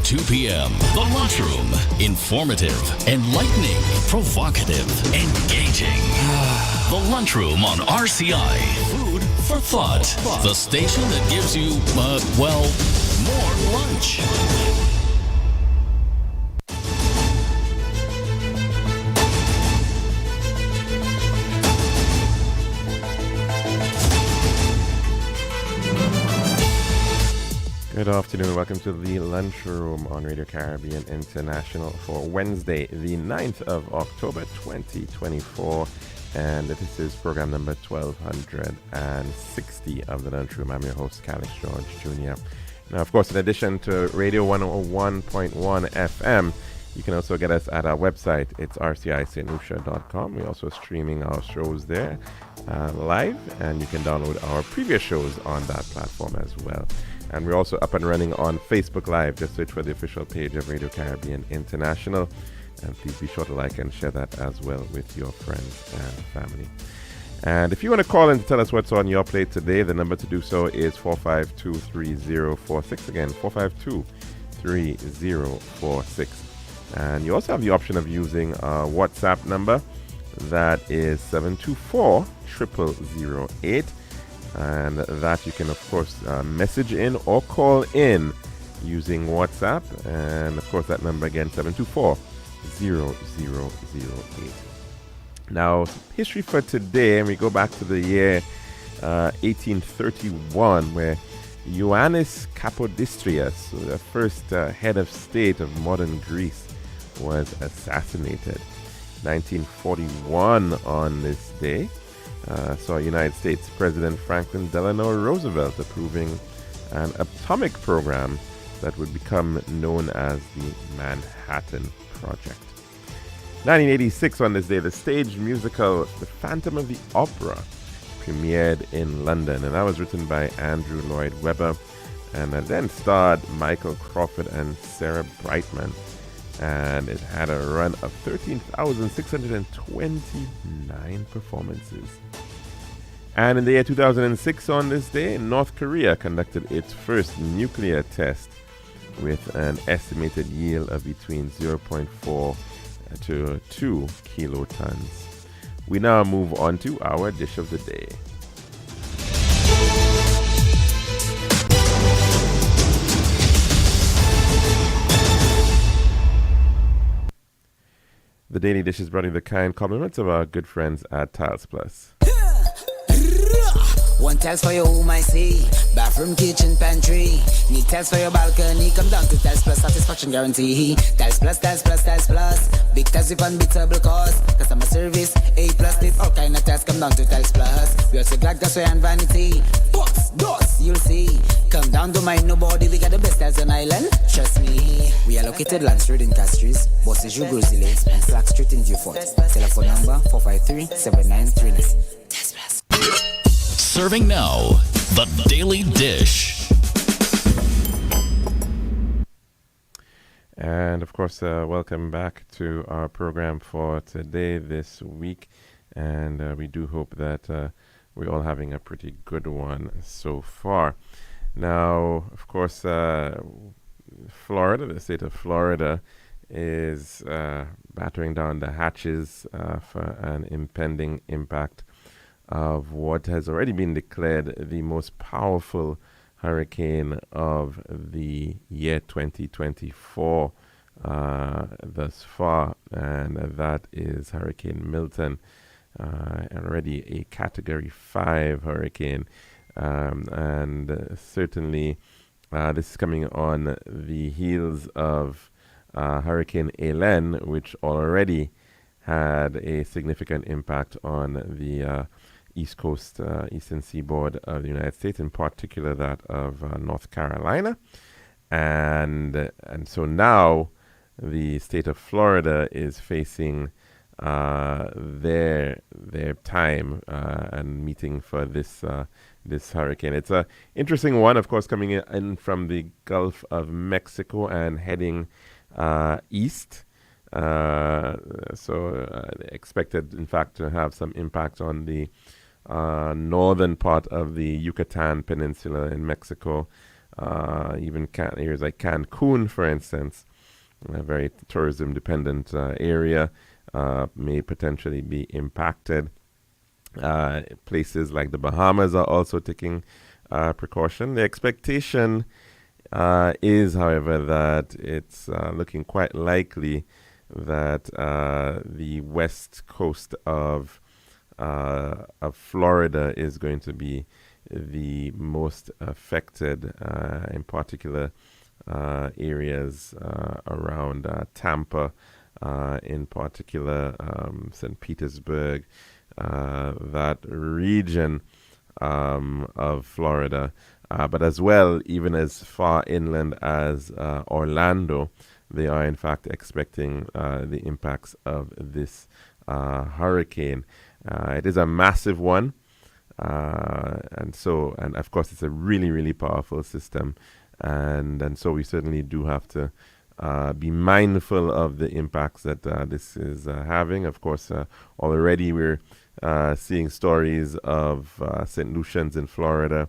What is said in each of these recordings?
2 p.m. The Lunchroom. Informative, enlightening, provocative, engaging. The Lunchroom on RCI. Food for thought. The station that gives you, more lunch. Good afternoon. Welcome to the Lunchroom on Radio Caribbean International for Wednesday, the 9th of October, 2024. And this is program number 1260 of the Lunchroom. I'm your host, Calix George Jr. Now, of course, in addition to Radio 101.1 FM, you can also get us at our website. It's rcistlucia.com. We're also streaming our shows there live, and you can download our previous shows on that platform as well. And we're also up and running on Facebook Live. Just search for the official page of Radio Caribbean International. And please be sure to like and share that as well with your friends and family. And if you want to call in to tell us what's on your plate today, the number to do so is 452-3046. Again, 452-3046. And you also have the option of using a WhatsApp number. That is 724-0008. And that you can, of course, message in or call in using WhatsApp. And, of course, that number again, 724-0008. Now, history for today, and we go back to the year 1831, where Ioannis Kapodistrias, the first head of state of modern Greece, was assassinated. 1941 on this day. Saw United States President Franklin Delano Roosevelt approving an atomic program that would become known as the Manhattan Project. 1986 on this day, the stage musical The Phantom of the Opera premiered in London, and that was written by Andrew Lloyd Webber, and then starred Michael Crawford and Sarah Brightman. And it had a run of 13,629 performances. And in the year 2006 on this day, North Korea conducted its first nuclear test with an estimated yield of between 0.4 to 2 kilotons. We now move on to our dish of the day. The daily dish is brought you the kind compliments of our good friends at Tiles Plus. One tiles for your home, I see. Bathroom, kitchen, pantry. Need tiles for your balcony. Come down to Tiles Plus, satisfaction guarantee. Tiles Plus, Tiles Plus, Tiles Plus. Big tiles with unbeatable cost. Customer service, A+. Need all kind of tiles. Come down to Tiles Plus. We also got glassware and vanity. Box, doors, you'll see. Come down to mind nobody. We got the best tiles on island. Trust me. We are located Land Street in Castries, Bosses Brasilis, and Slack Street in Beaufort. Telephone number 453-7939. Tiles Plus. Serving now, the Daily Dish. And of course, welcome back to our program for today, this week. And we do hope that we're all having a pretty good one so far. Now, of course, Florida, the state of Florida, is battering down the hatches for an impending impact of what has already been declared the most powerful hurricane of the year 2024 thus far, and that is Hurricane Milton, already a Category 5 hurricane, and certainly this is coming on the heels of Hurricane Helene, which already had a significant impact on the East Coast, Eastern Seaboard of the United States, in particular that of North Carolina. And so now the state of Florida is facing their time and meeting for this hurricane. It's an interesting one, of course, coming in from the Gulf of Mexico and heading east. So expected, in fact, to have some impact on the northern part of the Yucatan Peninsula in Mexico, even areas like Cancun, for instance, a very tourism-dependent area, may potentially be impacted. Places like the Bahamas are also taking precaution. The expectation is, however, that it's looking quite likely that the west coast of Florida is going to be the most affected, in particular areas around Tampa, in particular St. Petersburg, that region of Florida, but as well, even as far inland as Orlando, they are in fact expecting the impacts of this hurricane. It is a massive one, and of course it's a really, really powerful system, and so we certainly do have to be mindful of the impacts that this is having. Of course, already we're seeing stories of St. Lucians in Florida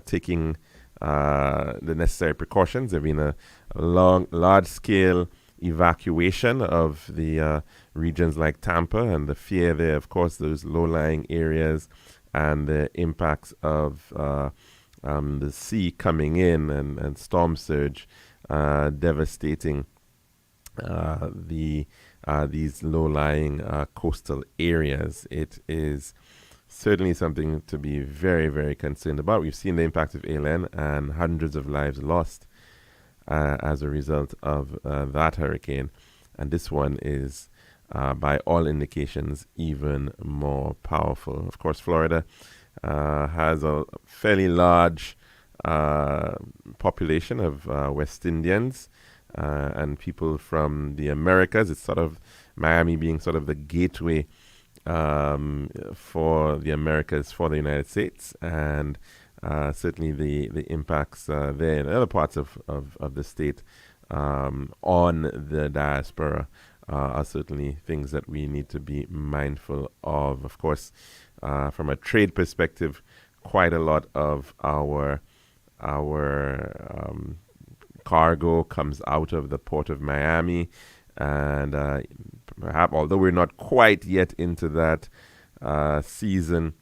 taking the necessary precautions. There have been a large-scale evacuation of the regions like Tampa, and the fear there, of course, those low-lying areas and the impacts of the sea coming in and storm surge devastating these low-lying coastal areas. It is certainly something to be very, very concerned about. We've seen the impact of ALN and hundreds of lives lost as a result of that hurricane. And this one is, by all indications, even more powerful. Of course, Florida has a fairly large population of West Indians and people from the Americas. It's sort of Miami being sort of the gateway for the Americas, for the United States, and certainly the impacts there in other parts of the state on the diaspora are certainly things that we need to be mindful of. Of course, from a trade perspective, quite a lot of our cargo comes out of the port of Miami, and perhaps, although we're not quite yet into that season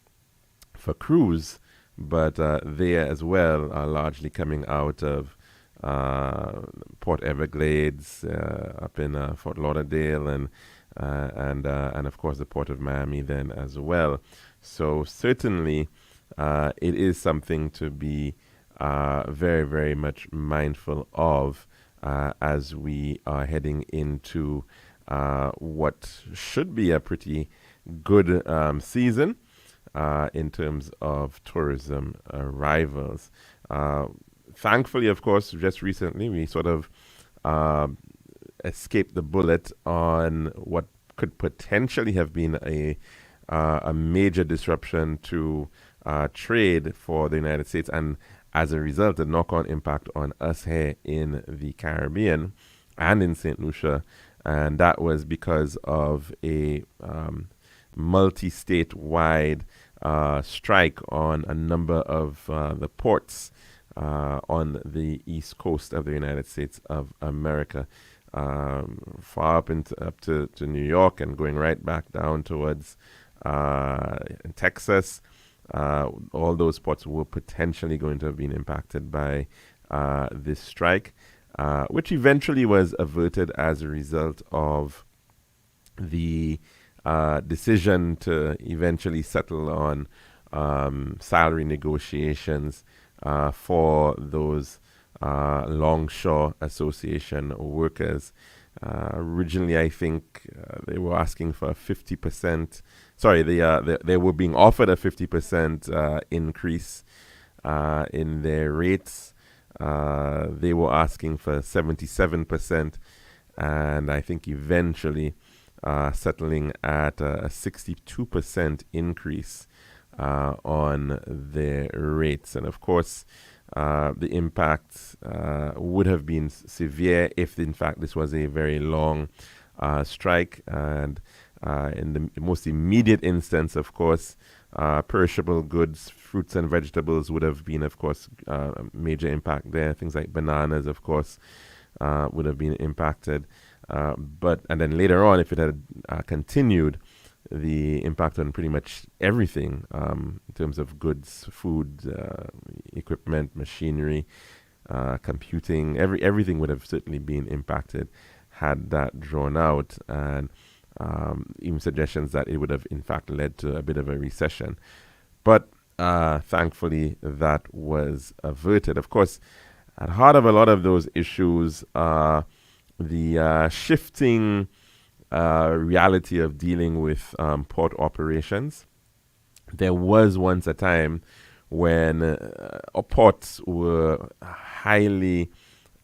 for cruise, but there as well are largely coming out of Port Everglades up in Fort Lauderdale, and of course the port of Miami then as well. So certainly it is something to be very, very much mindful of as we are heading into what should be a pretty good season in terms of tourism arrivals. Thankfully, of course, just recently we sort of escaped the bullet on what could potentially have been a major disruption to trade for the United States, and as a result, a knock-on impact on us here in the Caribbean and in St. Lucia. And that was because of a multi-state-wide strike on a number of the ports on the east coast of the United States of America, far up to New York and going right back down towards Texas. All those ports were potentially going to have been impacted by this strike, which eventually was averted as a result of the decision to eventually settle on salary negotiations for those Longshore Association workers. Originally, I think they were asking for a 50%. Sorry, they were being offered a 50% increase in their rates. They were asking for 77%, and I think eventually settling at a 62% increase on their rates. And of course, the impact would have been severe if, in fact, this was a very long strike. And in the most immediate instance, of course, Perishable goods, fruits and vegetables would have been, of course, a major impact there. Things like bananas, of course, would have been impacted. And then later on, if it had continued, the impact on pretty much everything in terms of goods, food, equipment, machinery, computing, everything would have certainly been impacted had that drawn out, and even suggestions that it would have in fact led to a bit of a recession. But thankfully that was averted. Of course, at the heart of a lot of those issues are the shifting reality of dealing with port operations. There was once a time when ports were highly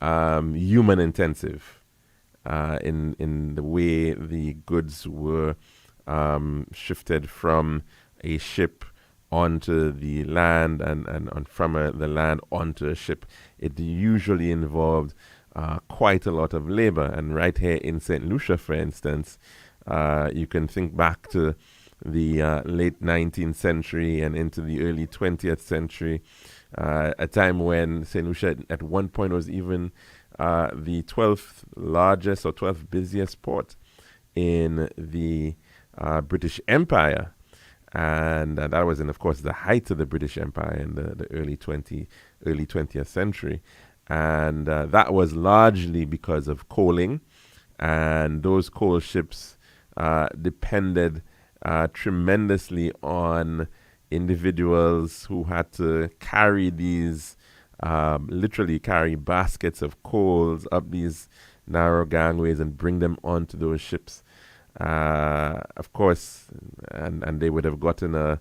human intensive in the way the goods were shifted from a ship onto the land and from the land onto a ship. It usually involved quite a lot of labor. And right here in St. Lucia, for instance, you can think back to the late 19th century and into the early 20th century, a time when St. Lucia at one point was even the 12th largest or 12th busiest port in the British Empire. And that was in, of course, the height of the British Empire in the early 20th century. And that was largely because of coaling. And those coal ships depended tremendously on individuals who had to carry these, literally carry baskets of coals up these narrow gangways and bring them onto those ships. Of course, and they would have gotten a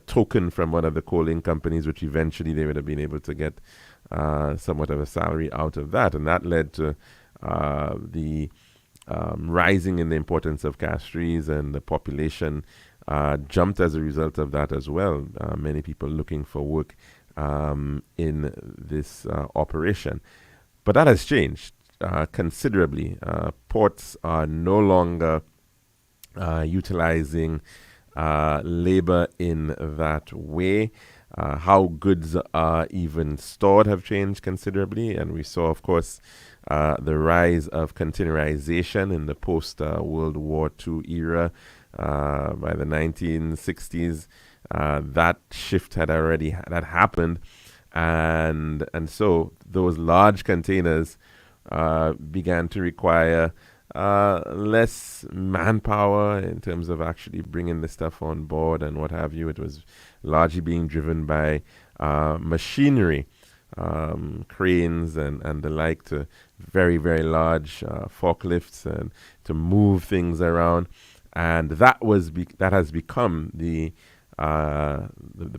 token from one of the coaling companies, which eventually they would have been able to get somewhat of a salary out of that. And that led to the rising in the importance of castries, and the population jumped as a result of that as well. Many people looking for work in this operation. But that has changed considerably. Ports are no longer utilizing labor in that way. How goods are even stored have changed considerably, and we saw, of course, the rise of containerization in the post-World War II era. By the 1960s, that shift had already happened, and so those large containers began to require less manpower in terms of actually bringing the stuff on board and what have you. It was largely being driven by machinery, cranes and the like, to very, very large forklifts, and to move things around. And that has become the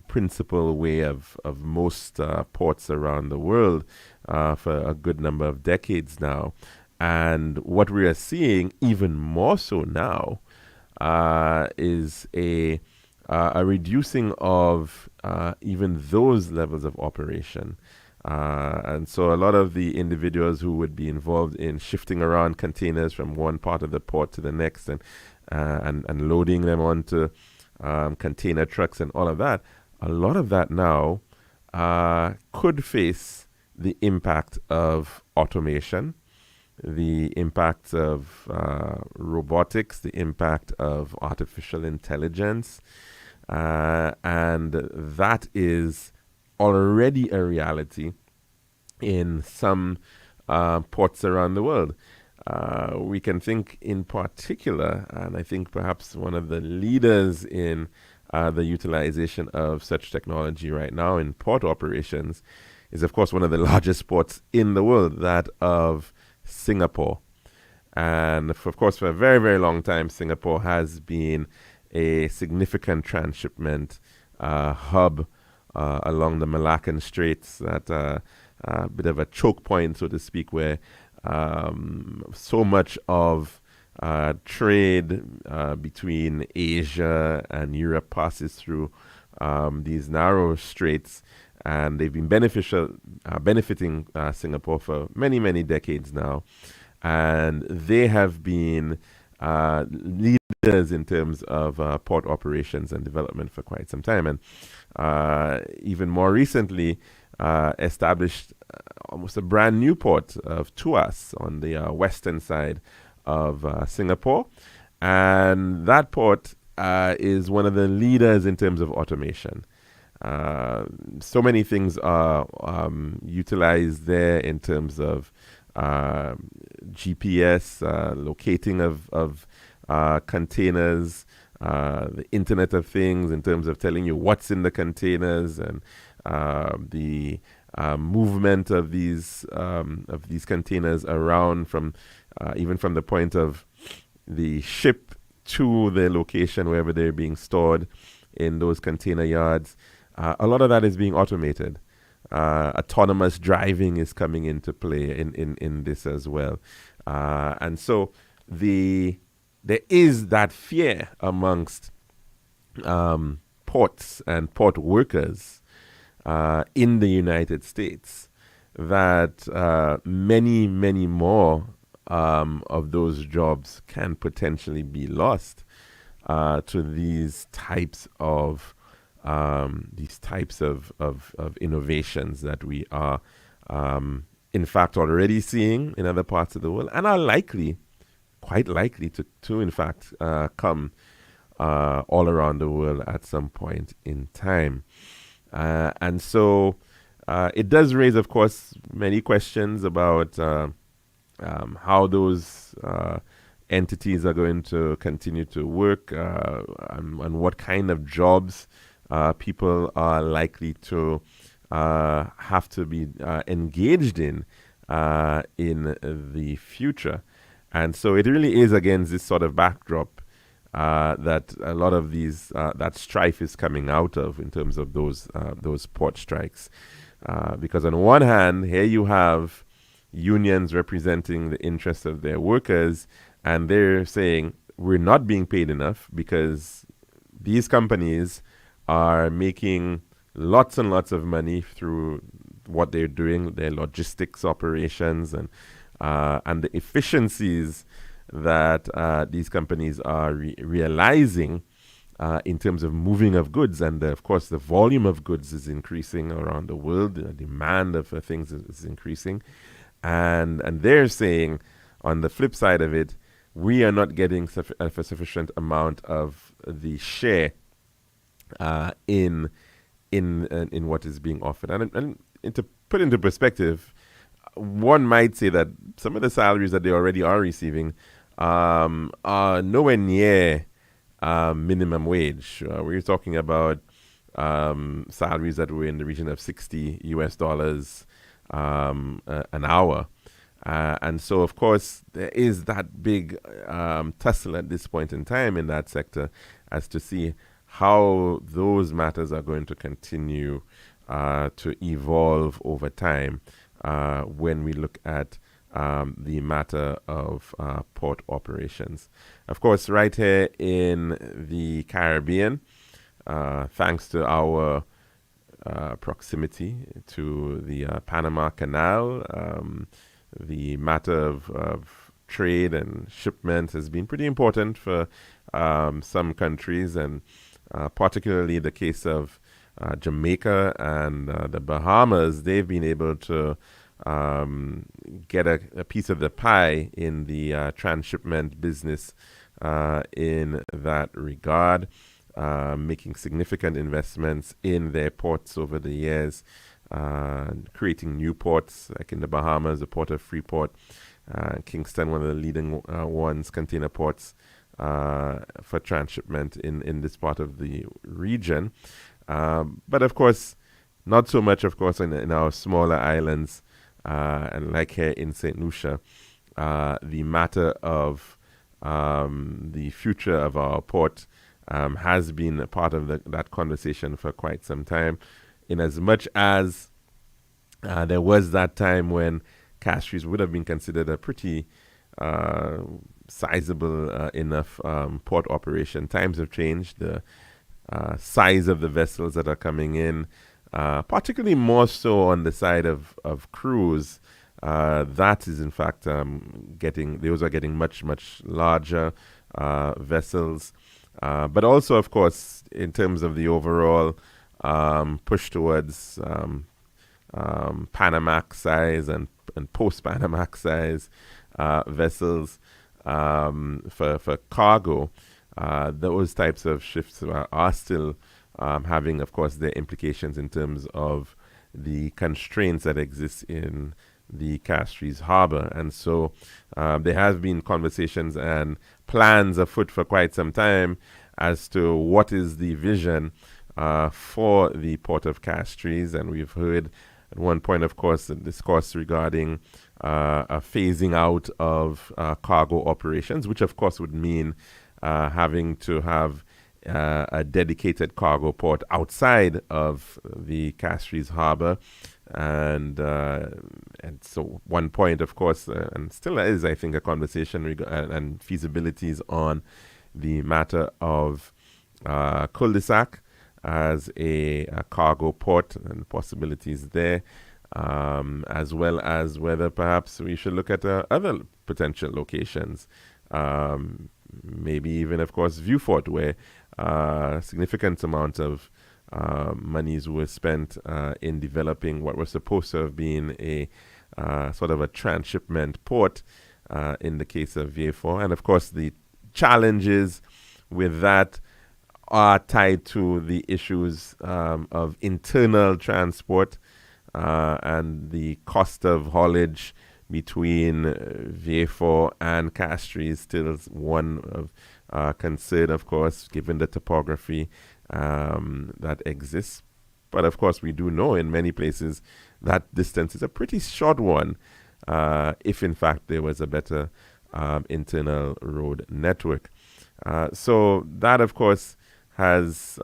principal way of most ports around the world for a good number of decades now. And what we are seeing even more so now is a reducing of even those levels of operation. And so a lot of the individuals who would be involved in shifting around containers from one part of the port to the next, and loading them onto container trucks and all of that, a lot of that now could face the impact of automation, the impact of robotics, the impact of artificial intelligence, and that is already a reality in some ports around the world. We can think in particular, and I think perhaps one of the leaders in the utilization of such technology right now in port operations is, of course, one of the largest ports in the world, that of Singapore. And of course, for a very, very long time, Singapore has been a significant transshipment hub along the Malaccan Straits, that a bit of a choke point, so to speak, where so much of trade between Asia and Europe passes through these narrow straits, and they've been benefiting Singapore for many, many decades now. And they have been leaders in terms of port operations and development for quite some time, and even more recently established almost a brand new port of Tuas on the western side of Singapore. And that port is one of the leaders in terms of automation. So many things are utilized there in terms of GPS, locating of containers, the Internet of Things in terms of telling you what's in the containers, and the movement of these containers around from even from the point of the ship to the location wherever they're being stored in those container yards. A lot of that is being automated. Autonomous driving is coming into play in this as well. And so there is that fear amongst ports and port workers in the United States that many, many more of those jobs can potentially be lost to these types of innovations that we are in fact already seeing in other parts of the world, and are quite likely to in fact come all around the world at some point in time. And so it does raise, of course, many questions about how those entities are going to continue to work, and what kind of jobs people are likely to have to be engaged in the future. And so it really is against this sort of backdrop that a lot of these that strife is coming out of in terms of those port strikes. Because on one hand, here you have unions representing the interests of their workers, and they're saying we're not being paid enough because these companies are making lots and lots of money through what they're doing, their logistics operations, and the efficiencies that these companies are realizing in terms of moving of goods. And of course, the volume of goods is increasing around the world. The demand of things is increasing. And they're saying, on the flip side of it, we are not getting a sufficient amount of the share in what is being offered. And to put into perspective, one might say that some of the salaries that they already are receiving are nowhere near minimum wage. We're talking about salaries that were in the region of $60 an hour. And so, of course, there is that big tussle at this point in time in that sector as to see how those matters are going to continue to evolve over time when we look at the matter of port operations. Of course, right here in the Caribbean, thanks to our proximity to the Panama Canal, the matter of trade and shipment has been pretty important for some countries, and particularly the case of Jamaica and the Bahamas. They've been able to get a piece of the pie in the transshipment business in that regard, making significant investments in their ports over the years, creating new ports, like in the Bahamas, the port of Freeport, Kingston, one of the leading container ports for transshipment in this part of the region. But of course, not so much, of course, in our smaller islands, and like here in St. Lucia, the matter of the future of our port has been a part of that conversation for quite some time, in as much as there was that time when Castries would have been considered a pretty sizable enough port operation. Times have changed. The size of the vessels that are coming in, particularly more so on the side of cruise, That is in fact those are getting much, much larger vessels. But also, of course, in terms of the overall push towards Panamax size and post-Panamax size vessels for cargo, those types of shifts are still having, of course, their implications in terms of the constraints that exist in the Castries harbor. And so there have been conversations and plans afoot for quite some time as to what is the vision for the port of Castries. And we've heard at one point, of course, a discourse regarding a phasing out of cargo operations, which of course would mean having to have a dedicated cargo port outside of the Castries harbor. And so one point, of course, and still is, I think, a conversation and feasibilities on the matter of cul-de-sac as a cargo port and possibilities there, as well as whether perhaps we should look at other potential locations, maybe even, of course, Viewfort, where significant amount of monies were spent in developing what was supposed to have been a sort of a transshipment port in the case of Viewfort. And of course, the challenges with that are tied to the issues of internal transport and the cost of haulage between Viewfort and Castries still is one of concern, of course, given the topography that exists. But of course, we do know in many places that distance is a pretty short one if in fact there was a better internal road network. So that, of course, has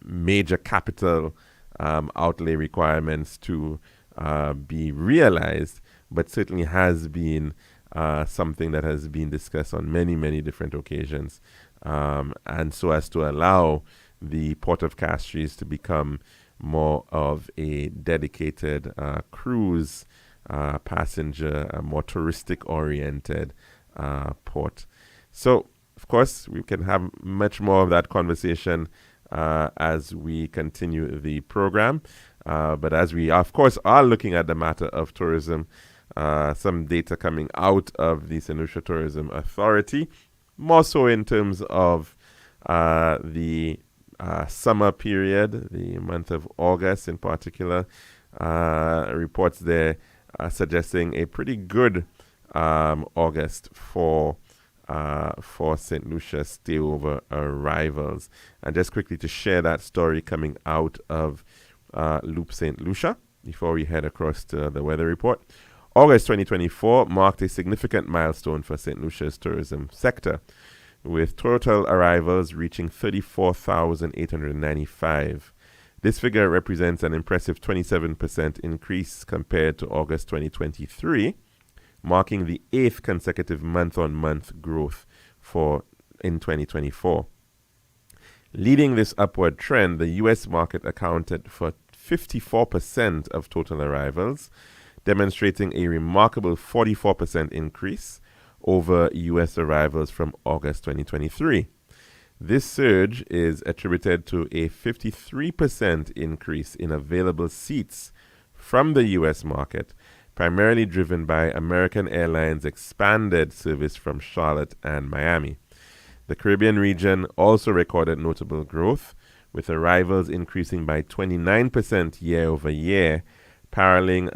major capital outlay requirements to be realized, but certainly has been something that has been discussed on many, many different occasions. And so as to allow the Port of Castries to become more of a dedicated cruise passenger, more touristic-oriented port. So, of course, we can have much more of that conversation as we continue the program. But as we, of course, are looking at the matter of tourism, some data coming out of the St. Lucia Tourism Authority, more so in terms of the summer period, the month of August in particular, reports there suggesting a pretty good August for St. Lucia stayover arrivals. And just quickly to share that story coming out of Loop St. Lucia before we head across to the weather report. August 2024 marked a significant milestone for St. Lucia's tourism sector, with total arrivals reaching 34,895. This figure represents an impressive 27% increase compared to August 2023, marking the 8th consecutive month-on-month growth in 2024. Leading this upward trend, the U.S. market accounted for 54% of total arrivals, demonstrating a remarkable 44% increase over U.S. arrivals from August 2023. This surge is attributed to a 53% increase in available seats from the U.S. market, primarily driven by American Airlines' expanded service from Charlotte and Miami. The Caribbean region also recorded notable growth, with arrivals increasing by 29% year over year, paralleling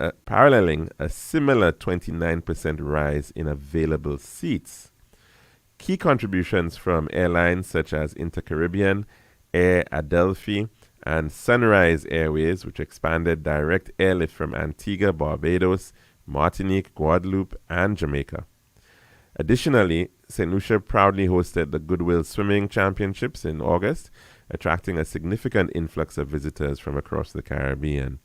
a similar 29% rise in available seats. Key contributions from airlines such as Intercaribbean, Air Adelphi, and Sunrise Airways, which expanded direct airlift from Antigua, Barbados, Martinique, Guadeloupe, and Jamaica. Additionally, St. Lucia proudly hosted the Goodwill Swimming Championships in August, attracting a significant influx of visitors from across the Caribbean.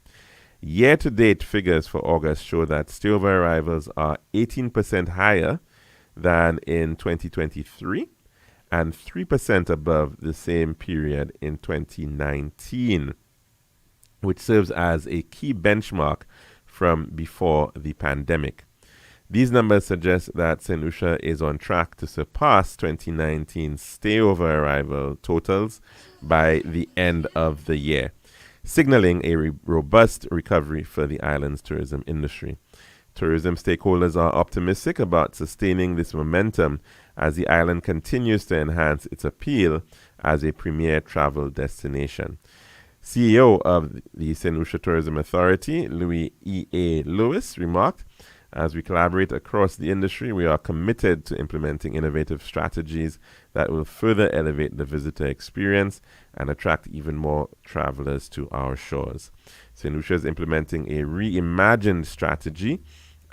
Year-to-date figures for August show that stayover arrivals are 18% higher than in 2023 and 3% above the same period in 2019, which serves as a key benchmark from before the pandemic. These numbers suggest that St. Lucia is on track to surpass 2019 stayover arrival totals by the end of the year, signaling a robust recovery for the island's tourism industry. Tourism stakeholders are optimistic about sustaining this momentum as the island continues to enhance its appeal as a premier travel destination. CEO of the St. Lucia Tourism Authority, Louis E.A. Lewis, remarked, "As we collaborate across the industry, we are committed to implementing innovative strategies that will further elevate the visitor experience and attract even more travelers to our shores." St. Lucia is implementing a reimagined strategy,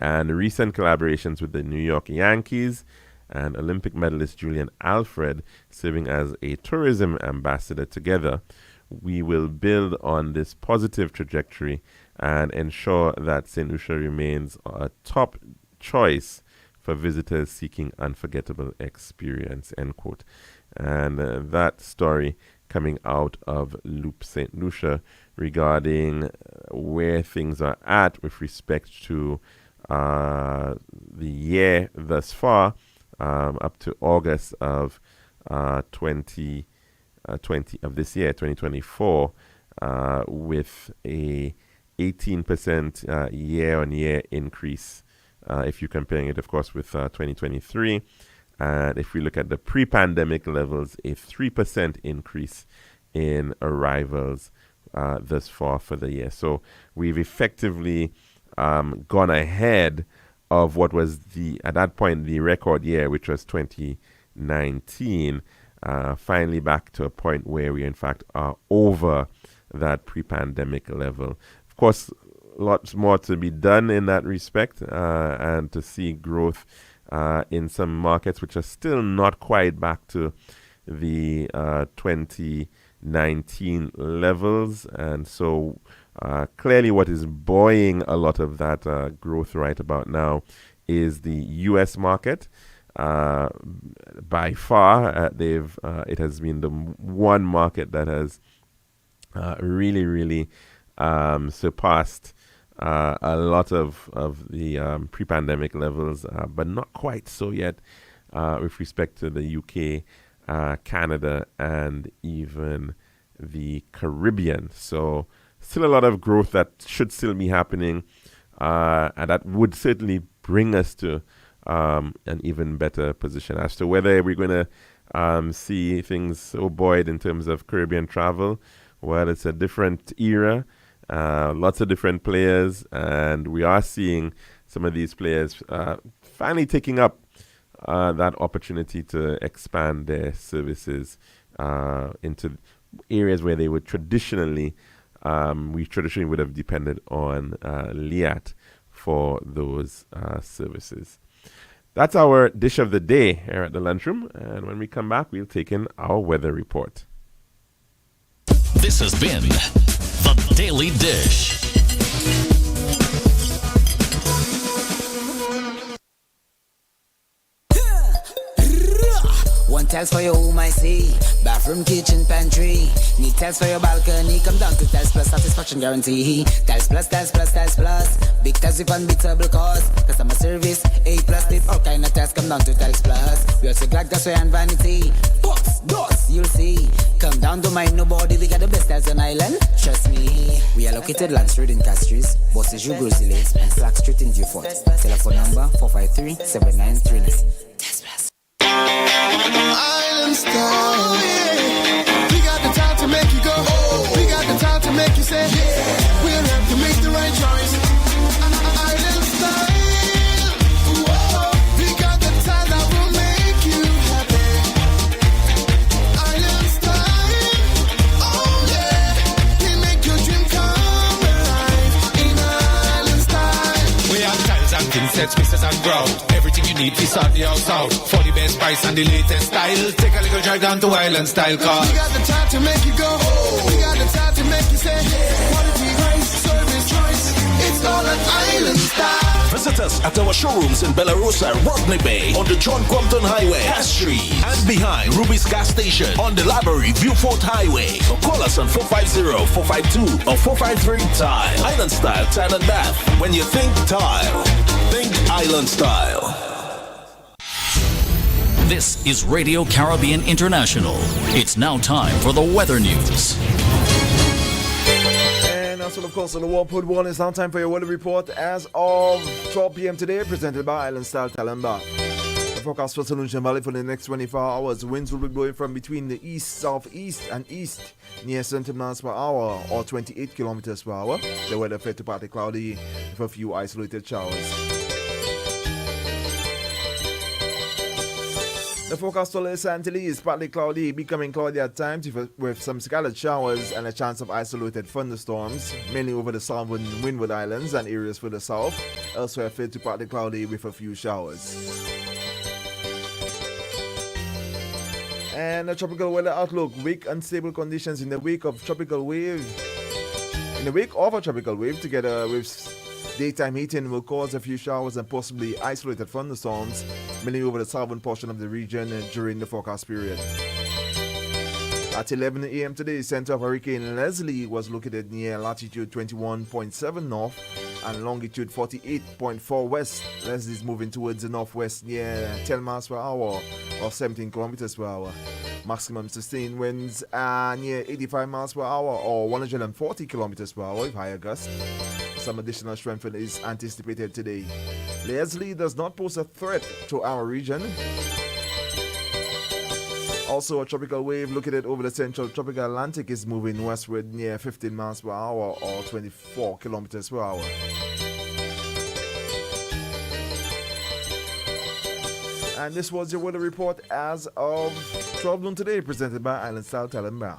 and recent collaborations with the New York Yankees and Olympic medalist Julian Alfred serving as a tourism ambassador together. We will build on this positive trajectory and ensure that St. Lucia remains a top choice for visitors seeking unforgettable experience, end quote. And that story coming out of Loop St. Lucia regarding where things are at with respect to the year thus far, up to August of 2020 of this year, 2024, with a 18% year-on-year increase, if you're comparing it, of course, with 2023. And if we look at the pre-pandemic levels, a 3% increase in arrivals thus far for the year. So we've effectively gone ahead of what was at that point the record year, which was 2019, finally back to a point where we in fact are over that pre-pandemic level. Of course, lots more to be done in that respect, and to see growth in some markets which are still not quite back to the 2019 levels. And so clearly what is buoying a lot of that growth right about now is the U.S. market. By far, it has been the one market that has really surpassed a lot of the pre-pandemic levels, but not quite so yet with respect to the UK, Canada, and even the Caribbean. So still a lot of growth that should still be happening, and that would certainly bring us to an even better position. As to whether we're going to see things so buoyed in terms of Caribbean travel, well, it's a different era, lots of different players, and we are seeing some of these players finally taking up that opportunity to expand their services into areas where they would traditionally would have depended on LIAT for those services. That's our dish of the day here at the Lunchroom, and when we come back, we'll take in our weather report. This has been The Daily Dish. One tiles for your home, I see. Bathroom, kitchen, pantry. Need tiles for your balcony. Come down to Tiles Plus, satisfaction guarantee. Tiles Plus, Tiles Plus, Tiles Plus. Big tiles with unbeatable cost. Customer service, A+. With all kind of tiles, come down to Tiles Plus. We also got gasway and vanity. Box, doors, you'll see. Come down, don't mind nobody. We got the best tiles on island. Trust me. We are located Land Street in Castries, Bosses Ju Grosile, and Slack Street in Dufort. Telephone number 453-7939. Island style, yeah. We got the time to make you go. We got the time to make you say, yeah. We'll have to make the right choice. Island style, whoa. We got the time that will make you happy. Island style, oh yeah. We make your dream come alive. In Island style. We have tiles and thin sets, mixers and grout. Everything you need, we sort the house out. For the best price and the latest style. Take a little drive down to Island Style Car. We got the time to make you go. We got the time to make you say, quality, price, service, choice. It's It's all an island style. Visit us at our showrooms in Belarus, Rodney Bay, on the John Compton Highway, Cass Street, and behind Ruby's Gas Station on the Library Viewfort Highway. So call us on 450-452 or 453-TILE. Island Style Tile and Bath. When you think tile, think Island Style. This is Radio Caribbean International. It's now time for the weather news. And also, of course, on the Warpwood 1, it's now time for your weather report as of 12 p.m. today, presented by Island Style Talamba. The forecast for Solution Valley for the next 24 hours. Winds will be blowing from between the east, southeast, and east near 70 miles per hour or 28 kilometers per hour. The weather fair to partly cloudy with a few isolated showers. The forecast for Los Angeles is partly cloudy, becoming cloudy at times with some scattered showers and a chance of isolated thunderstorms, mainly over the southern Windward Islands and areas further south. Elsewhere, fair to partly cloudy with a few showers. And a tropical weather outlook: weak unstable conditions in the wake of tropical wave. In the wake of a tropical wave, together with daytime heating, will cause a few showers and possibly isolated thunderstorms, mainly over the southern portion of the region during the forecast period. At 11 a.m. today, the center of Hurricane Leslie was located near latitude 21.7 north and longitude 48.4 west. Leslie is moving towards the northwest near 10 miles per hour or 17 kilometers per hour. Maximum sustained winds are near 85 miles per hour or 140 kilometers per hour with higher gusts. Some additional strength is anticipated today. Leslie does not pose a threat to our region. Also, a tropical wave located over the central tropical Atlantic is moving westward near 15 miles per hour or 24 kilometers per hour. And this was your weather report as of 12 noon today, presented by Island Style Talamba.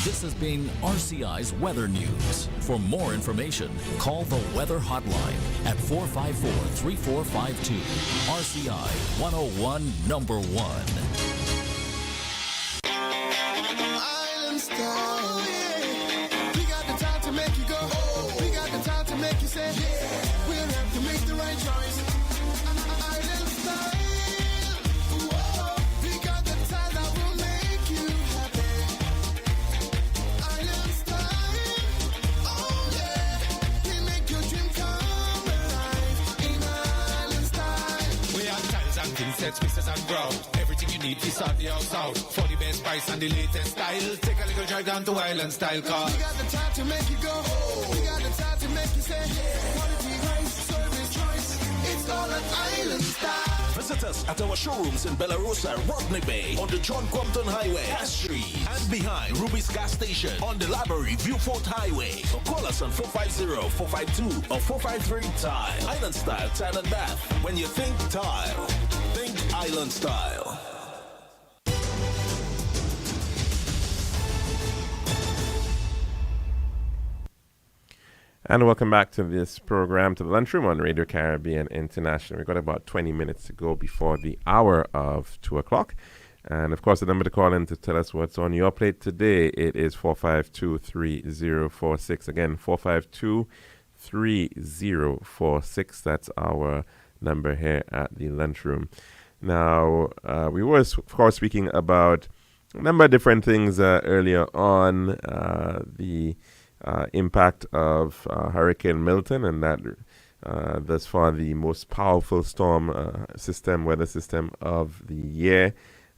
This has been RCI's Weather News. For more information, call the Weather Hotline at 454-3452. RCI 101 number 1. Island style. We got the time to make you go. We got the time to make you say, we'll have to make the right choice. Island style. Whoa. We got the time that will make you happy. Island style. Oh yeah. We make your dream come alive. In Island style. We have tiles and things, sets, mixes and ground. Everything you need to sort the house out. For the best price and the latest style. Take a little drive down to Island Style Car. We got the time to make you go. We got the time to make you say, quality price, service choice. It's all an Island style. Visit us at our showrooms in Belarus, Rodney Bay, on the John Compton Highway, Cass Street, and behind Ruby's Gas Station on the Library Viewfort Highway. So call us on 450-452 or 453-TILE. Island Style Tile and Bath. When you think tile, think Island Style. And welcome back to this program, to the Lunchroom on Radio Caribbean International. We've got about 20 minutes to go before the hour of 2 o'clock. And, of course, the number to call in to tell us what's on your plate today, it is 452-3046. Again, 452-3046. That's our number here at the Lunchroom. Now, we were, of course, speaking about a number of different things earlier on. The impact of Hurricane Milton, and that thus far the most powerful storm weather system of the year,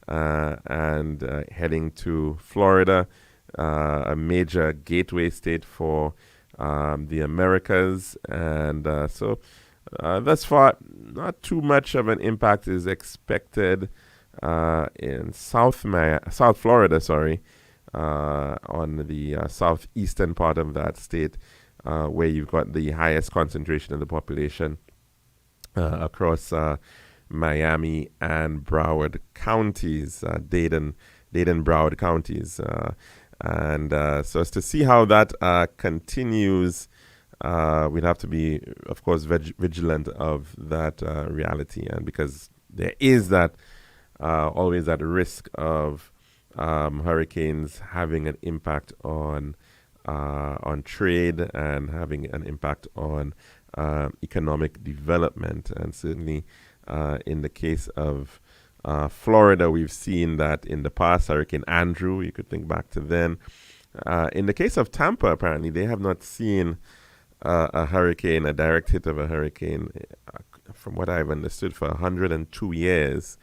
and heading to Florida, a major gateway state for the Americas. And so thus far, not too much of an impact is expected in South Florida, on the southeastern part of that state, where you've got the highest concentration of the population across Miami and Broward counties, Dayton, Broward counties. And so as to see how that continues, we'd have to be, of course, vigilant of that reality. And because there is that always that risk of hurricanes having an impact on trade and having an impact on economic development. And certainly in the case of Florida, we've seen that in the past. Hurricane Andrew, you could think back to then. In the case of Tampa, apparently, they have not seen a hurricane, a direct hit of a hurricane, from what I've understood, for 102 years.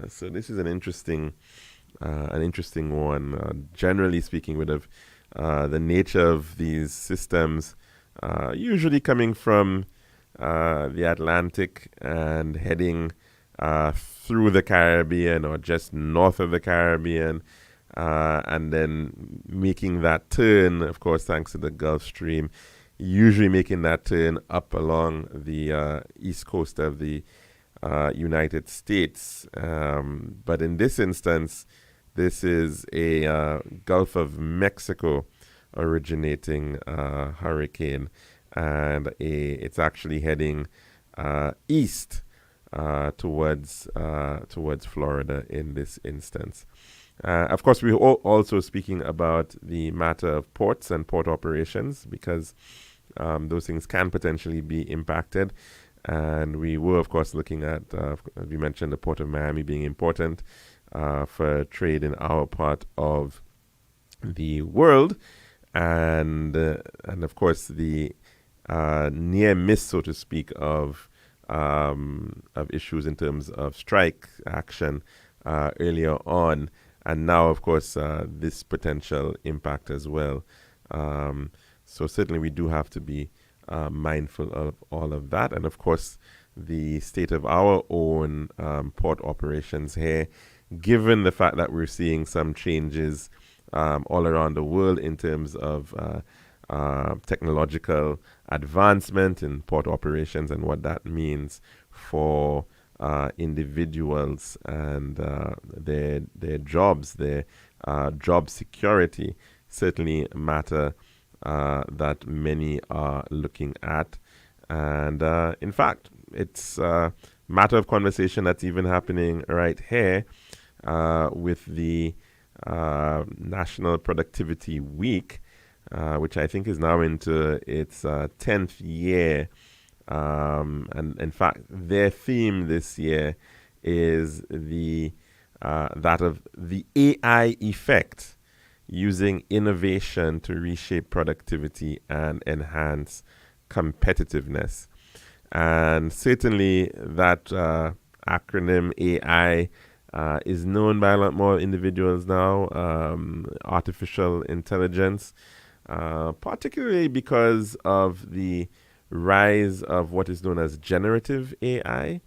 So this is an interesting one. Generally speaking, with the nature of these systems, usually coming from the Atlantic and heading through the Caribbean or just north of the Caribbean, and then making that turn, of course, thanks to the Gulf Stream, usually making that turn up along the east coast of the United States. But in this instance, this is a Gulf of Mexico originating hurricane, and it's actually heading east towards Florida in this instance. Of course, we're also speaking about the matter of ports and port operations, because those things can potentially be impacted. And we were, of course, looking at, as we mentioned, the Port of Miami being important for trade in our part of the world. And of course, the near miss, so to speak, of issues in terms of strike action earlier on. And now, of course, this potential impact as well. So certainly we do have to be mindful of all of that. And of course, the state of our own port operations here, given the fact that we're seeing some changes all around the world in terms of technological advancement in port operations and what that means for individuals and their jobs, their job security, certainly matter that many are looking at. And in fact, it's a matter of conversation that's even happening right here with the National Productivity Week, which I think is now into its 10th year. And in fact, their theme this year is that of the AI effect, using innovation to reshape productivity and enhance competitiveness. And certainly that acronym AI is known by a lot more individuals now, artificial intelligence, particularly because of the rise of what is known as generative AI.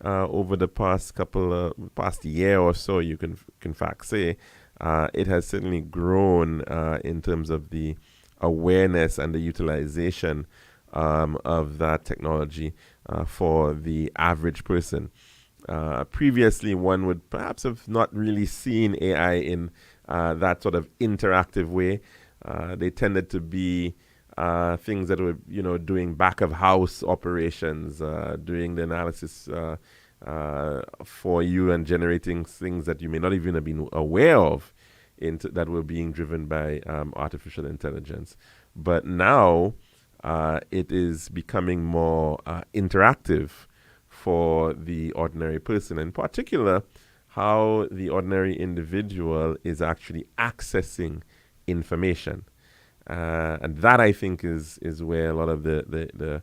Over the past year or so, you can in fact say it has certainly grown in terms of the awareness and the utilization of that technology for the average person. Previously, one would perhaps have not really seen AI in that sort of interactive way. They tended to be things that were, doing back of house operations, doing the analysis for you and generating things that you may not even have been aware of that were being driven by artificial intelligence. But now it is becoming more interactive for the ordinary person, in particular, how the ordinary individual is actually accessing information. And that, I think, is where a lot of the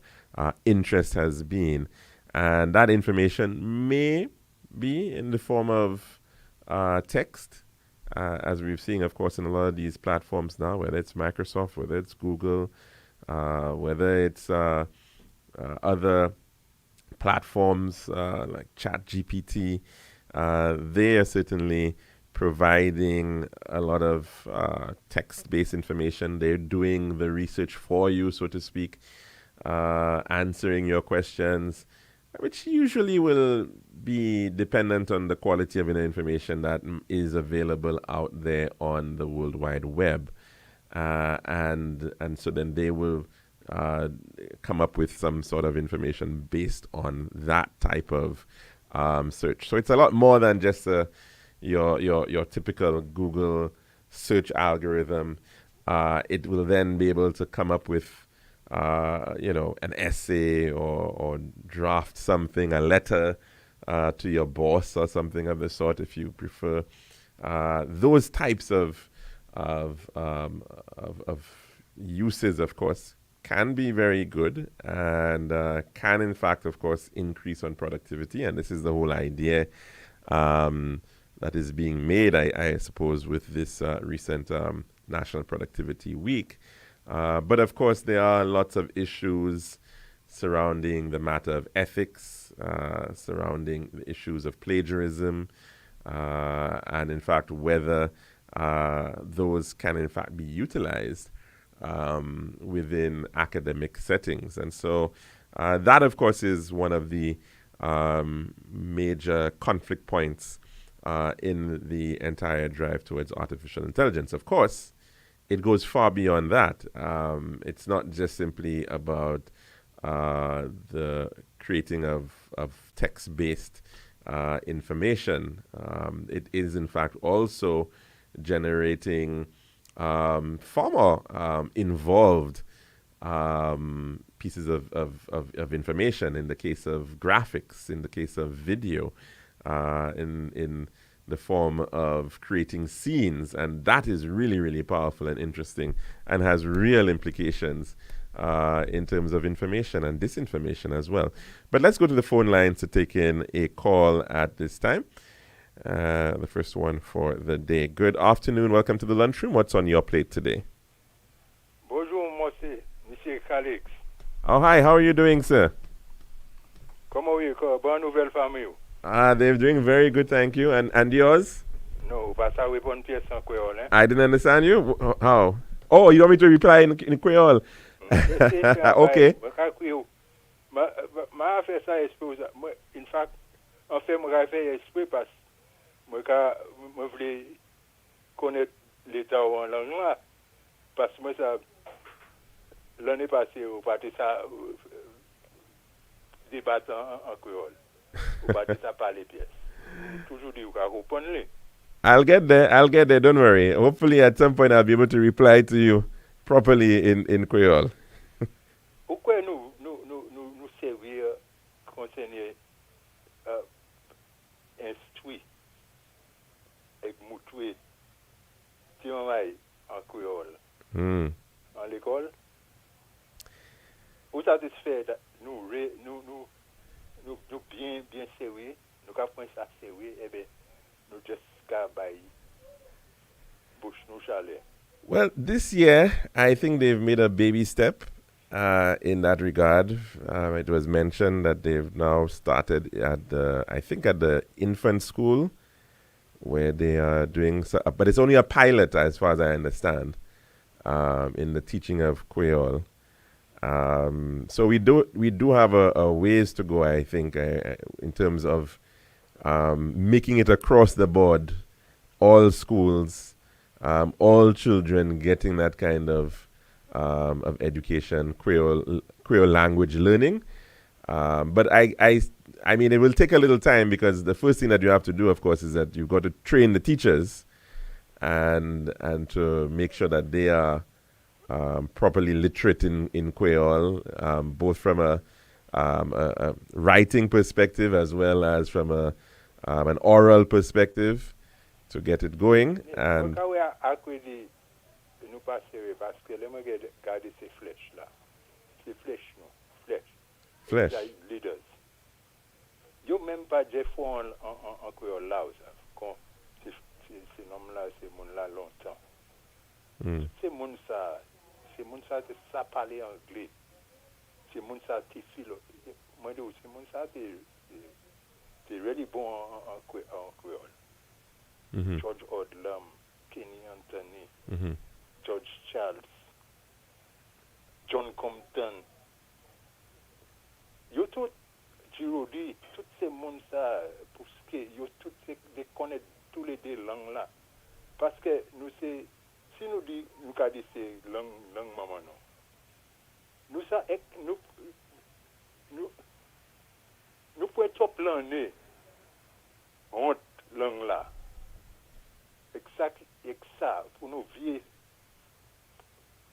interest has been. And that information may be in the form of text, as we've seen, of course, in a lot of these platforms now, whether it's Microsoft, whether it's Google, whether it's other platforms like ChatGPT. They are certainly providing a lot of text-based information. They're doing the research for you, so to speak, answering your questions, which usually will be dependent on the quality of the information that is available out there on the World Wide Web. And so then they will come up with some sort of information based on that type of search. So it's a lot more than just a your typical Google search algorithm, it will then be able to come up with an essay or draft something, a letter to your boss or something of the sort, if you prefer. Those types of uses, of course, can be very good and can, in fact, of course, increase on productivity. And this is the whole idea that is being made, I suppose, with this recent National Productivity Week. But, of course, there are lots of issues surrounding the matter of ethics, surrounding the issues of plagiarism, and, in fact, whether those can, in fact, be utilized within academic settings. And so that, of course, is one of the major conflict points in the entire drive towards artificial intelligence. Of course, it goes far beyond that. It's not just simply about the creating of text-based information. It is, in fact, also generating far more involved pieces of information in the case of graphics, in the case of video, in the form of creating scenes. And that is really, really powerful and interesting and has real implications in terms of information and disinformation as well. But let's go to the phone lines to take in a call at this time. The first one for the day. Good afternoon. Welcome to the lunchroom. What's on your plate today? Bonjour, Monsieur Calix. Oh, hi. How are you doing, sir? Comment oui, bonne nouvelle famille. They're doing very good, thank you. And yours? No, pas ça répondre pièce en créole, hein? I didn't understand you. How? Oh, you want me to reply in Creole? Okay. Ma fait ça esprit. In fact, en fait, moi fait esprit parce que moi voulais connaître l'état en langue là parce que moi ça l'année passée au parti ça débattre en créole. Au parti ça parler pièce. Toujours dit qu'on comprendre. I'll get there, don't worry. Hopefully at some point I'll be able to reply to you properly in Creole. Pourquoi nous servir concerner instruit avec moutoué si on va en créole en l'école pour satisfaire nous bien sérieux nous avons ça sérieux et bien nous just by bush nous chalet. Well, this year I think they've made a baby step in that regard. It was mentioned that they've now started at the infant school where they are doing but it's only a pilot as far as I understand in the teaching of Creole. So we do have a ways to go, I think, in terms of making it across the board, all schools, all children getting that kind of education, Creole language learning. But I mean, it will take a little time because the first thing that you have to do, of course, is that you've got to train the teachers and to make sure that they are properly literate in Creole, both from a writing perspective as well as from an oral perspective to get it going. And nous passer parce que les gens gardent ces flèches là. Ces flèches non, flèches. Leaders. Yo même pas des fois en créole là quand ces noms là ces monde là longtemps. Ces monde ça ça parler anglais. Ces monde ça qui philo. Moi dis ces monde ça c'est really bon en créole. George Odlum, Kenny Anthony, George Charles, John Compton. Yo tout Giraudy, tous ces monde ça pour ce que yo tout les connaît tous les deux langues là. Parce que nous c'est si nous dit nous ca dit c'est langue maman non. Nous ça nous pouvons trop planer honte langue là. nous vie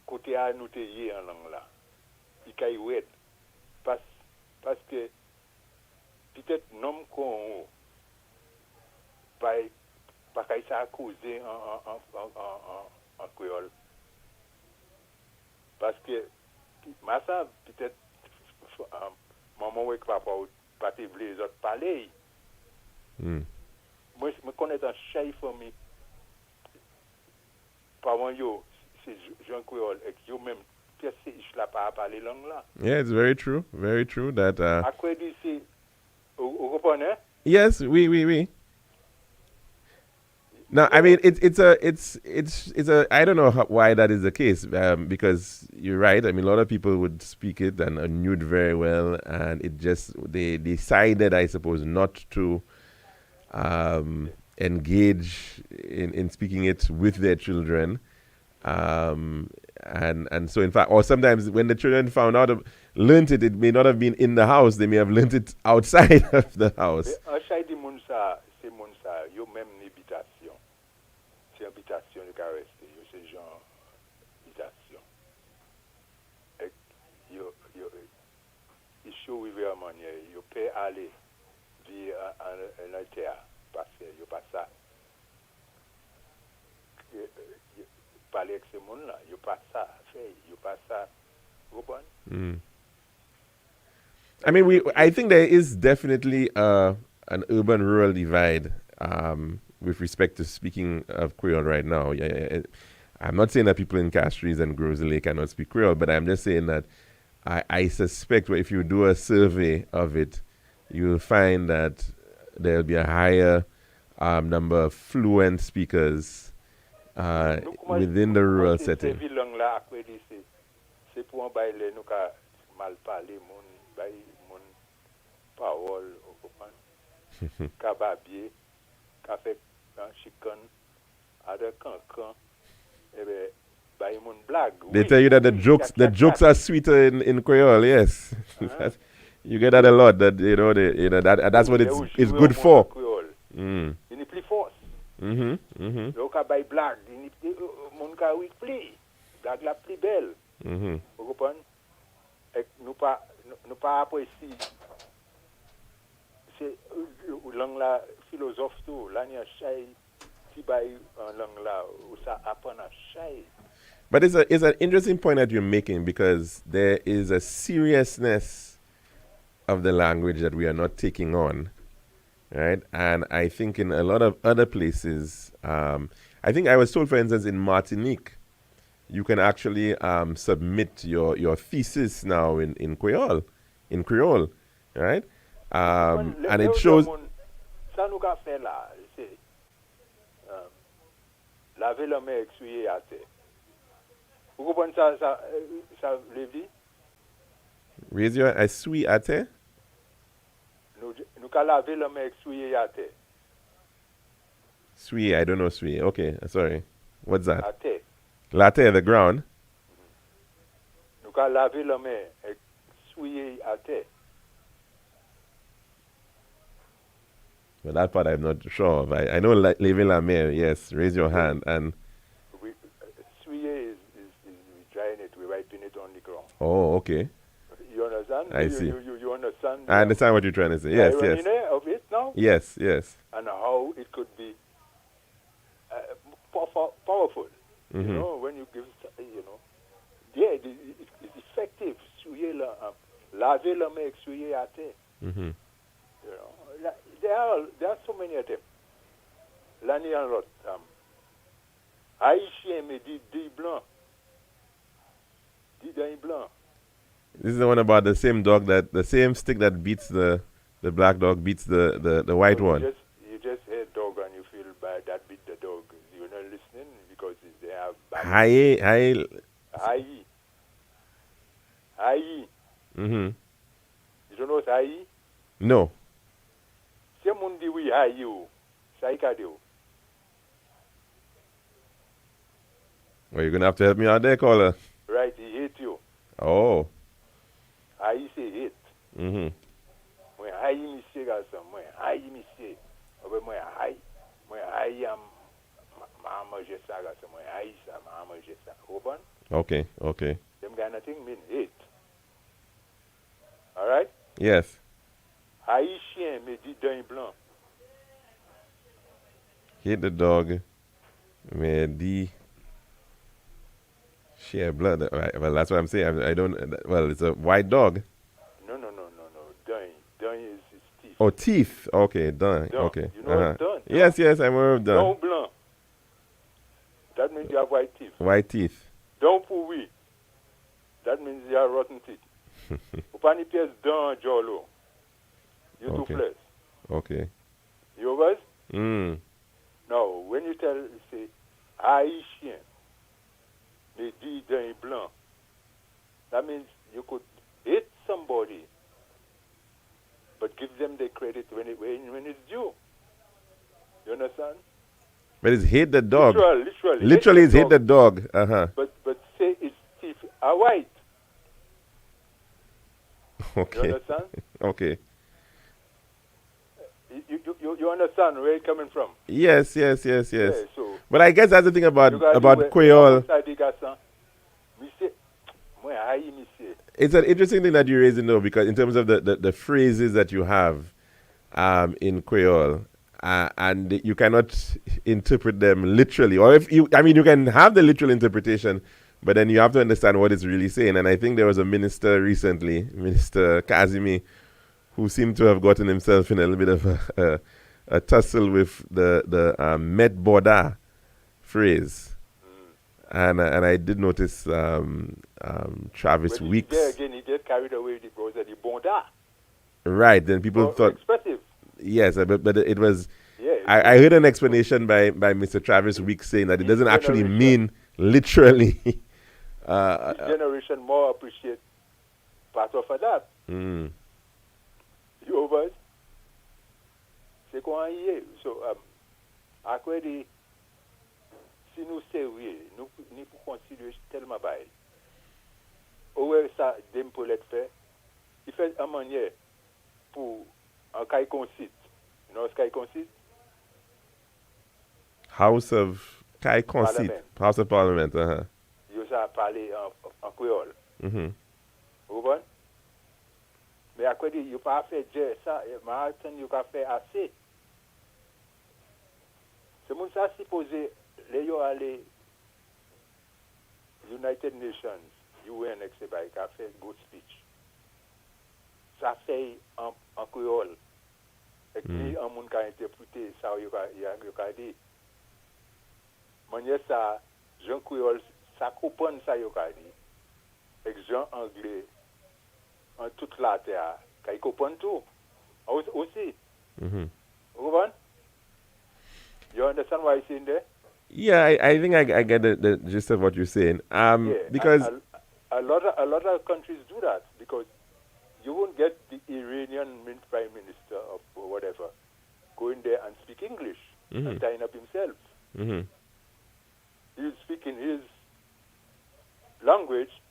côté à nous te y en langue là. Il caille oued parce que peut-être nom qu'on pas qu'il ça causé en créole parce que ça peut-être maman ou papa pas te les autres parler. Moi je me connais un chef famille parents yo c'est Jean créole et yo même qu'est-ce que je la pas parler langue là. Yeah, it's very true that À quoi dit c'est vous comprenez? yes, oui. No, I mean it's a I don't know why that is the case because you're right. I mean, a lot of people would speak it and knew it very well, and it just they decided, I suppose, not to engage in speaking it with their children, and so in fact, or sometimes when the children learnt it, it may not have been in the house. They may have learnt it outside of the house. Outside the Monsa, c'est Monsa, yo même habitation. C'est habitation de rester, yo c'est genre habitation. Et yo il show river manière, yo peut aller via un terre parce que yo pas ça. Parler avec ce monde là, yo pas ça, yo pas ça. Vous comprenez? I mean, I think there is definitely an urban-rural divide with respect to speaking of Creole right now. Yeah, I'm not saying that people in Castries and Grosley cannot speak Creole, but I'm just saying that I suspect if you do a survey of it, you'll find that there'll be a higher number of fluent speakers within the rural setting. C'est pour un bail nous ka mal parler mon parole au comprendre ka babier ka fait un chicken avec cancan et ben bail mon blague. They tell you that the jokes are sweeter in Creole, yes. You get that a lot, that that's what it's good for. Il n'est plus force. Le ka bail blague, mon ka oui pli. Blague la plus belle. Vous comprenez? Et nous pas apprécier. C'est langue la philosophe tout. Là il y a chay qui bail en langue là où ça apprend à chay. But it's an interesting point that you're making because there is a seriousness of the language that we are not taking on, right? And I think in a lot of other places, I think I was told, for instance, in Martinique, you can actually submit your thesis now in Creole, right? And it shows. Ça nous a fait là, c'est laver la main, essuyer à terre. Vous comprenez ça veut dire? Raise your essuie à terre. Nous can laver la main, essuyer à terre. Sui, I don't know sui. Okay, sorry. What's that? À terre. La terre, the ground. Nous can laver la main, essuyer à terre. Well, that part I'm not sure of. I know lever la main, yes. Raise your hand and. Essuyer is drying it. We're wiping it on the ground. Oh, okay. You understand? I see. You understand? I understand what you're trying to say. Yes, yes. Of it now? Yes, yes. And how it could be powerful. You know, when you give, yeah, it's effective. Laver la main, essuyer à terre. You know, there are so many of them. L'année en l'autre. Haïtien me dit blanc. Dit blanc. This is the one about the same stick that beats the black dog beats the white one. You just heard dog and you feel bad that beat the dog. You're not listening because they have bad. Haï. You don't know what's haï? No. Si moun di oui haï ou, sa y ka di ou. Well, you're going to have to help me out there, caller. Right, he hate you. Oh. Haï say hate. Mwen haï misye garçon, mwen haï misye. Mwen haï ma manger ça, c'est moi haïs ça, ma manger ça. Comprends? Okay, okay. Them kind of thing mean hate. All right? Yes. Haïtien me dit d'un blanc. Hate the dog. Man, share blood. Right. Well, that's what I'm saying. I don't. Well, it's a white dog. No. D'un is his teeth. Oh, teeth. Okay, done. Dun. Okay. You know what's dun? Yes, I'm aware of done. D'un blanc. That means you have white teeth. White teeth. D'un pourri. That means you have rotten teeth. Ou pas ni pièce d'un jolo. You Okay. two flesh. Okay. You guys? Mm. No, when you say Haïtien, me dit d'un blanc, that means you could hate somebody, but give them the credit when it's due. You understand? But it's hate the dog. Literally. Literally, it's hate the dog. dog. Uh-huh. But say its teeth are white. Okay. You understand? Okay. You understand where it's coming from? Yes. Yeah, so But I guess that's the thing about you Creole. say, It's an interesting thing that you're raising, though, because in terms of the phrases that you have in Creole, and you cannot interpret them literally. Or you can have the literal interpretation, but then you have to understand what it's really saying. And I think there was a minister recently, Minister Kazimi, who seemed to have gotten himself in a little bit of a tussle with the Met Borda phrase. And I did notice Travis when Weeks. There again, he get carried away with the bonda. Right, then people thought... Expressive. Yes, but it was... Yeah, I heard an explanation by Mr. Travis Weeks saying that it doesn't actually mean literally... This generation more appreciate part of that. Mm. You over? C'est quoi hier? So, après dit, si nous sérieux, nous pour considérer tellement bail. Ouais, ça, dem pour l'être fait. Il fait une manière pour un cas concite. You know ce cas concite? House of Kai Conceit. Parliament. House of Parliament, uh-huh. You ça parler en créole. Mm-hmm. Vous comprenez? Mais après dit, il pas fait ça, Martin, il pas fait assez. C'est mon ça supposé les yo aller United Nations, UN, etc. qui a fait good speech. Ça fait en créole. Et puis, un monde qui a interprété ça, il a dit. Manière ça, Jean créole, ça comprend ça, il a dit. Et Jean anglais, en toute la terre, qui comprend tout. Aussi. Mm-hmm. You understand? You understand what I'm saying there? Yeah, I think I get the gist of what you're saying. Because a lot of countries do that because you won't get the Iranian prime minister or whatever going there and speak English and tying up himself. Mm-hmm. He'll speak in his language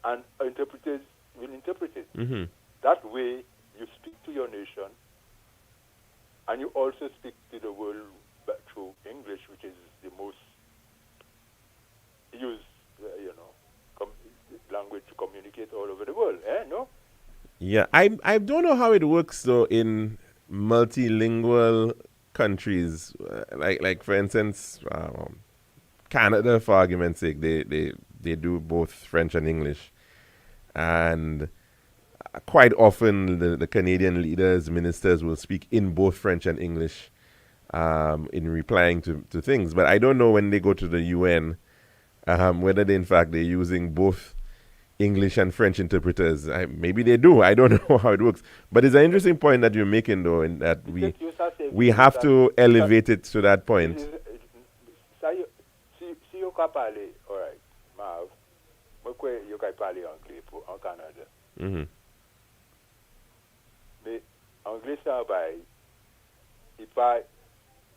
and interpreters will interpret it. Mm-hmm. That way you speak to your nation and you also speak to the world through English, which is the most used, language to communicate all over the world. No? Yeah, I don't know how it works though in multilingual countries, like for instance, Canada, for argument's sake, they do both French and English, and quite often the Canadian leaders, ministers will speak in both French and English. In replying to things. But I don't know when they go to the UN whether they, in fact, they're using both English and French interpreters. Maybe they do. I don't know how it works. But it's an interesting point that you're making, though, in that we have to elevate it to that point. Si you can parler, all right, Marv, you can parler anglais en Canada. Mm-hmm. Mais anglais, ça va,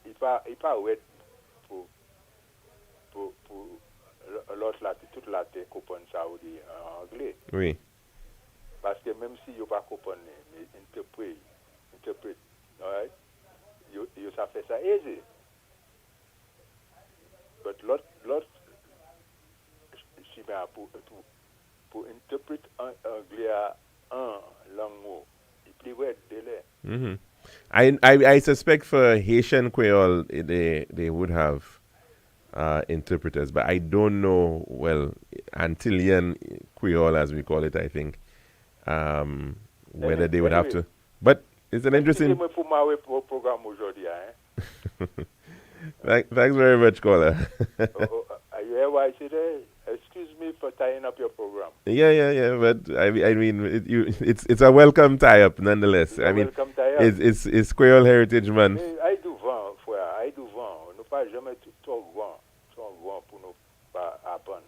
il pas oué pour l'autre toute la terre comprendre ça ou dit en anglais. Oui. Parce que même si you pas comprendre, mais interprète, alright, you ça fait ça easy. but lot si ben pour interpréter anglais un langue mot. Il plus ouais délai. Mm-hmm. I suspect for Haitian Creole they would have interpreters, but I don't know, well, Antillean Creole as we call it, I think, whether they would have to. But it's an interesting. Thanks very much, caller. You hear what I said? Excuse me for tying up your program. Yeah. But I mean, it's a welcome tie-up nonetheless. I mean, welcome tie-up. It's Creole Heritage Month. I do vent, frère. I do vent. Nous pas jamais trop grand pour nous pas apprendre.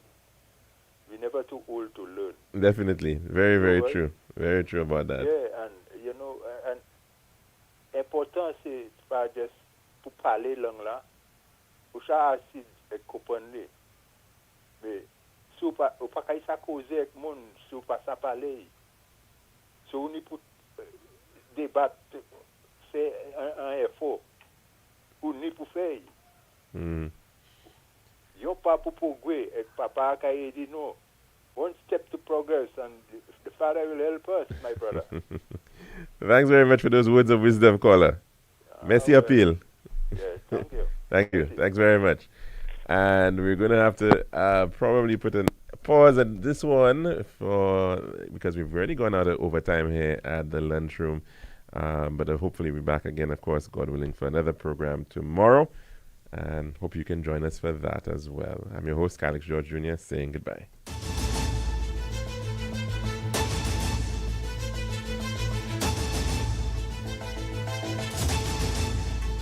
We never too old to learn. Definitely, very true. Very true about that. Yeah, and you know, and important c'est pas juste pour parler langue là. Ou ça assis et comprendre. Mais si ou pas qu'à ça causer avec monde, si ou pas ça parler. Si on est pour débattre, c'est un effort. Ou ni pour faire. Yo pas pour progrès et papa qui dit non. One step to progress, and the Father will help us, my brother. Thanks very much for those words of wisdom, caller. Merci appeal. Yeah, thank you. Thank you. Thanks very much. And we're going to have to probably put a pause at this one because we've already gone out of overtime here at the lunchroom. But hopefully we'll be back again, of course, God willing, for another program tomorrow. And hope you can join us for that as well. I'm your host, Calix George Jr., saying goodbye.